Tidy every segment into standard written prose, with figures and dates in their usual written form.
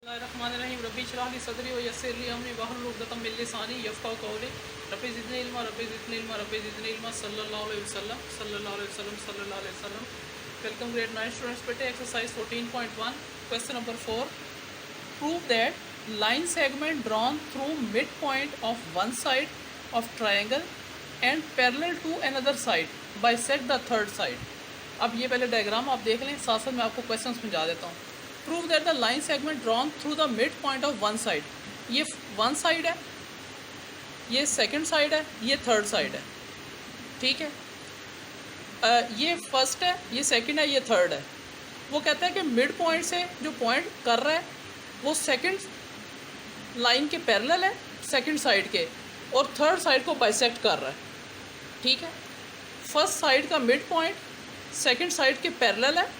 रहीम रब्बी इश्रह ली सदरी व यस्सिर ली अमरी वहलुल उक़दतम मिन लिसानी यफ़क़हू क़ौली रब्बी ज़िदनी इल्मा रब्बी ज़िदनी इल्मा रब्बी ज़िदनी इल्मा सल्लल्लाहु अलैहि वसल्लम सल्लल्लाहु अलैहि वसल्लम सल्लल्लाहु अलैहि वसल्लम। Welcome grade 9 students. बेटे exercise 14.1 question number 4। Prove that line segment drawn through mid point of one side of triangle and parallel to another side bisect the third side. अब ये पहले डायग्राम आप देख लें, साथ साथ मैं आपको क्वेश्चन समझा देता हूँ। Prove that the line segment drawn through the mid point of one side, ये वन साइड है, ये सेकंड साइड है, ये थर्ड साइड है, ठीक है। ये फर्स्ट है, ये सेकंड है, ये थर्ड है। वो कहता है कि मिड पॉइंट से जो पॉइंट कर रहा है वो सेकंड लाइन के पैरेलल है, सेकंड साइड के, और थर्ड साइड को बाइसेक्ट कर रहा है, ठीक है। फर्स्ट साइड का मिड पॉइंट सेकंड साइड के पैरेलल है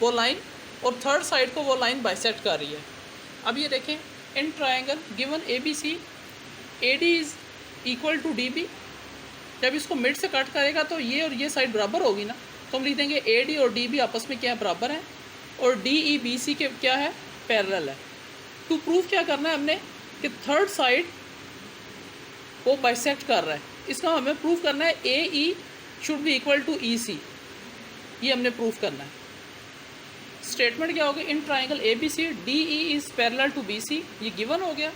वो लाइन, और थर्ड साइड को वो लाइन बाइसेक्ट कर रही है। अब ये देखें, in triangle given A B C A D is equal to D B. जब इसको मिड से कट करेगा तो ये और ये साइड बराबर होगी ना, तो हम लिख देंगे ए डी और डी बी आपस में क्या है, बराबर है, और डी ई बी सी के क्या है, पैरेलल है। टू प्रूफ क्या करना है हमने कि थर्ड साइड वो बाइसेक्ट कर रहा है, इसका हमें प्रूफ करना है A E should be equal to E C, ये हमने प्रूफ करना है। स्टेटमेंट क्या होगी, in triangle A B C D E is parallel to B C, ये गिवन हो गया।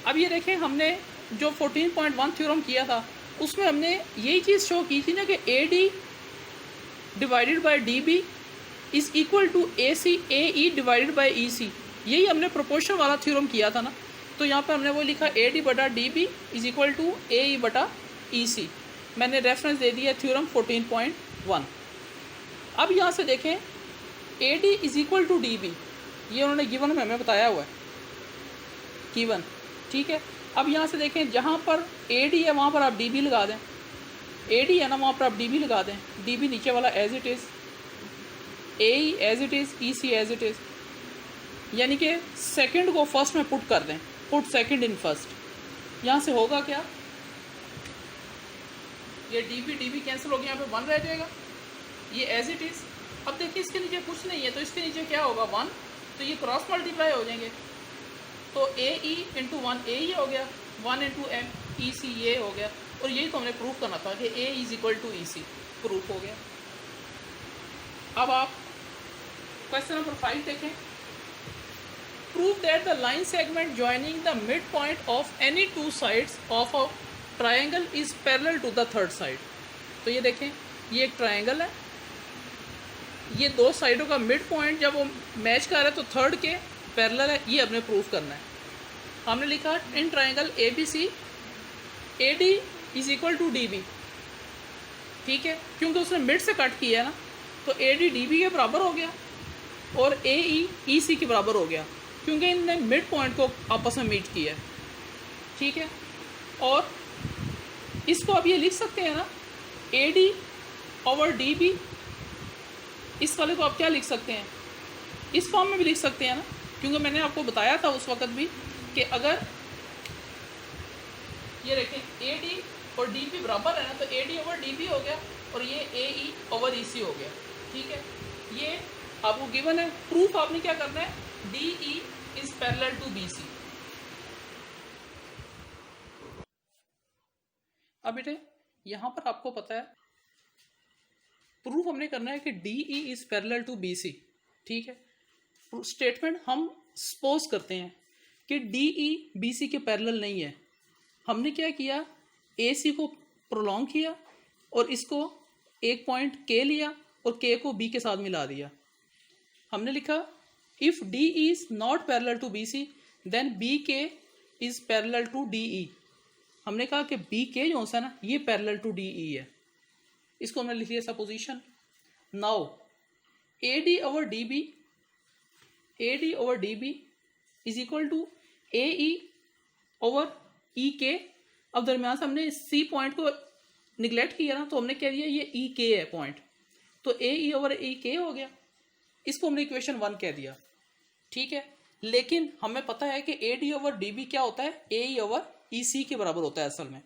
अब ये देखें, हमने जो 14.1 थ्योरम किया था उसमें हमने यही चीज़ शो की थी ना कि A D divided by D B is equal to A C A E divided by E C, यही हमने प्रोपोर्शन वाला थ्योरम किया था ना। तो यहाँ पर हमने वो लिखा ए डी बटा D B is equal to A E बटा ई सी। मैंने रेफरेंस दे दिया थ्योरम 14.1। अब यहाँ से देखें, A D is equal to D B, ये उन्होंने गिवन में हमें बताया हुआ है, गिवन, ठीक है। अब यहाँ से देखें, जहाँ पर ए डी है वहाँ पर आप डी बी लगा दें, ए डी है ना वहाँ पर आप डी बी लगा दें, डी बी नीचे वाला as it is, A E as it is, E C as it is, यानी कि सेकंड को फर्स्ट में पुट कर दें, पुट सेकंड इन फर्स्ट। यहाँ से होगा क्या, ये डी बी कैंसिल हो गया, यहाँ पे 1 रह जाएगा, ये एज इट इज़। अब देखिए इसके नीचे कुछ नहीं है तो इसके नीचे क्या होगा, 1, तो ये क्रॉस मल्टीप्लाई हो जाएंगे, तो ए ई इंटू 1 ए ई हो गया, 1 इंटू एम ई सी ये हो गया, और यही तो हमने प्रूफ करना था कि A is equal to E C, proof हो गया। अब आप क्वेश्चन नंबर 5 देखें। Prove that the line segment joining the mid point of any two sides of a triangle is parallel to the third side. तो ये देखें, ये एक ट्राइंगल है, ये दो साइडों का मिड पॉइंट जब वो मैच कर रहा है तो थर्ड के पैरेलल है, ये हमने प्रूफ करना है। हमने लिखा in triangle A B C A D is equal to D B, ठीक है, क्योंकि उसने मिड से कट किया है ना, तो ए डी डी बी के बराबर हो गया, और ए ई ई सी के बराबर हो गया, क्योंकि इनने मिड पॉइंट को आपस में मीट किया है, ठीक है। और इसको अब ये लिख सकते हैं ना, A D over D B, इस वाले को आप क्या लिख सकते हैं, इस फॉर्म में भी लिख सकते हैं ना, क्योंकि मैंने आपको बताया था उस वक्त भी कि अगर ये देखें ए डी और डी बी बराबर है ना, तो A D over D B हो गया, और ये ए ई ओवर ई सी हो गया, ठीक है। ये आपको गिवन है, प्रूफ आपने क्या करना है, D E is parallel to B C. अब बेटे यहाँ पर आपको पता है प्रूफ हमने करना है कि D E is parallel to B C, ठीक है। स्टेटमेंट हम सपोज करते हैं कि डी ई बी सी के पैरेलल नहीं है। हमने क्या किया, ए सी को प्रोलॉन्ग किया और इसको एक पॉइंट के लिया और के को बी के साथ मिला दिया। हमने लिखा if D E is not parallel to B C then B K is parallel to D E. हमने कहा कि बी के जो है ना, ये पैरेलल टू डी ई है, इसको हमने लिख लिया supposition. Now A D over D B, A D over D B is equal to A E over E K. अब दरम्यान से हमने सी पॉइंट को निगलेक्ट किया ना, तो हमने क्या दिया, ये ई के है पॉइंट, तो ए ई ओवर ई के हो गया, इसको हमने इक्वेशन 1 कह दिया, ठीक है। लेकिन हमें पता है कि A D over D B क्या होता है, ए ई ओवर ई सी के बराबर होता है असल में,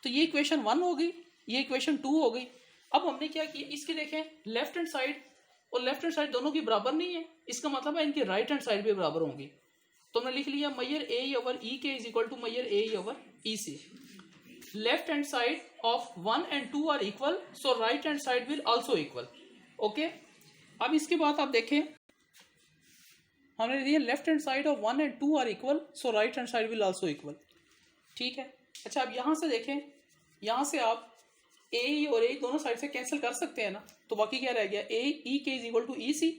तो ये इक्वेशन 1 हो गई, ये इक्वेशन 2 हो गई। अब हमने क्या किया, इसकी देखें लेफ्ट हैंड साइड और लेफ्ट हैंड साइड दोनों की बराबर नहीं है, इसका मतलब है इनकी राइट हैंड साइड भी बराबर होंगी। तो हमने लिख लिया Maihar A over E K is equal to mayor A over E C. Left hand side of 1 and 2 are equal, so right hand side will also equal. Okay, अब इसके बाद आप देखें हमने दिया left hand side of 1 and 2 are equal, so right hand side will also equal. ठीक है, अच्छा अब यहां से देखें, यहां से आप ए और ए दोनों साइड से कैंसिल कर सकते हैं ना, तो बाकी क्या रह गया, ए ई K is equal to E सी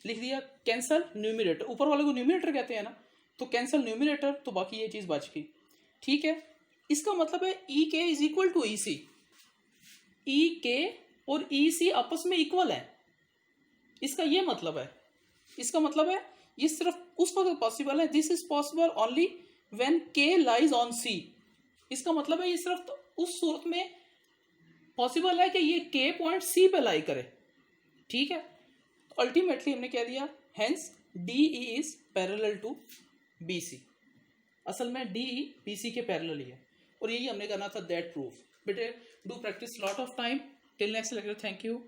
लिख दिया, कैंसल न्यूमिनेटर, ऊपर वाले को न्यूमिनेटर कहते हैं ना, तो कैंसल न्यूमिनेटर, तो बाकी ये चीज बच गई। ठीक है, इसका मतलब है ई K is equal to E सी, ई के और ई सी आपस में इक्वल है, इसका ये मतलब है। इसका मतलब है ये सिर्फ उस वक्त पॉसिबल है, this is possible only when के लाइज ऑन सी। इसका मतलब है ये सिर्फ उस सूरत में पॉसिबल है कि ये के पॉइंट सी पे लाई करे। ठीक है, तो अल्टीमेटली हमने क्या दिया, hence D E is parallel to B C. असल में डी ई बी सी के पैरेलल ही है, और यही हमने करना था दैट प्रूफ। बेटे do practice lot of time. Till next lecture, thank you.